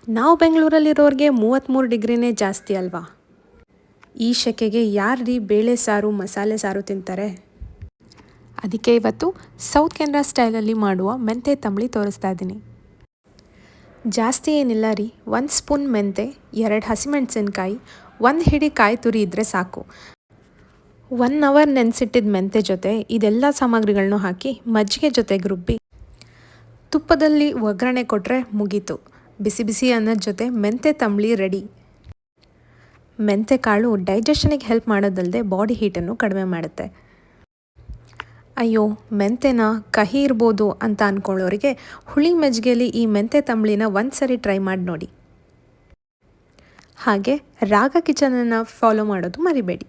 ನಾವು ಬೆಂಗಳೂರಲ್ಲಿರೋರಿಗೆ 33 ಡಿಗ್ರಿನೇ ಜಾಸ್ತಿ ಅಲ್ವಾ. ಈ ಸೆಕೆಗೆ ಯಾರ್ರೀ ಬೇಳೆ ಸಾರು ಮಸಾಲೆ ಸಾರು ತಿಂತಾರೆ. ಅದಕ್ಕೆ ಇವತ್ತು ಸೌತ್ ಕೆನರಾ ಸ್ಟೈಲಲ್ಲಿ ಮಾಡುವ ಮೆಂತೆ ತಂಬಳಿ ತೋರಿಸ್ತಾ ಇದ್ದೀನಿ. ಜಾಸ್ತಿ ಏನಿಲ್ಲ ರೀ, 1 ಸ್ಪೂನ್ ಮೆಂತೆ, 2 ಹಸಿಮೆಣಸಿನ್ಕಾಯಿ, 1 ಹಿಡಿ ಕಾಯಿ ತುರಿ ಇದ್ದರೆ ಸಾಕು. 1 ಅವರ್ ನೆನೆಸಿಟ್ಟಿದ್ದ ಮೆಂತೆ ಜೊತೆ ಇದೆಲ್ಲ ಸಾಮಗ್ರಿಗಳನ್ನೂ ಹಾಕಿ ಮಜ್ಜಿಗೆ ಜೊತೆಗೆ ರುಬ್ಬಿ ತುಪ್ಪದಲ್ಲಿ ಒಗ್ಗರಣೆ ಕೊಟ್ಟರೆ ಮುಗೀತು. ಬಿಸಿ ಬಿಸಿ ಅನ್ನದ ಜೊತೆ ಮೆಂತೆ ತಂಬಳಿ ರೆಡಿ. ಮೆಂತೆ ಕಾಳು ಡೈಜೆಷನಿಗೆ ಹೆಲ್ಪ್ ಮಾಡೋದಲ್ಲದೆ ಬಾಡಿ ಹೀಟನ್ನು ಕಡಿಮೆ ಮಾಡುತ್ತೆ. ಅಯ್ಯೋ ಮೆಂತೆನ ಕಹಿ ಇರ್ಬೋದು ಅಂತ ಅಂದ್ಕೊಳ್ಳೋರಿಗೆ ಹುಳಿ ಮಜ್ಜಿಗೆಯಲ್ಲಿ ಈ ಮೆಂತೆ ತಂಬಳಿನ ಒಂದ್ಸರಿ ಟ್ರೈ ಮಾಡಿ ನೋಡಿ. ಹಾಗೆ ರಾಗ ಕಿಚನನ್ನು ಫಾಲೋ ಮಾಡೋದು ಮರಿಬೇಡಿ.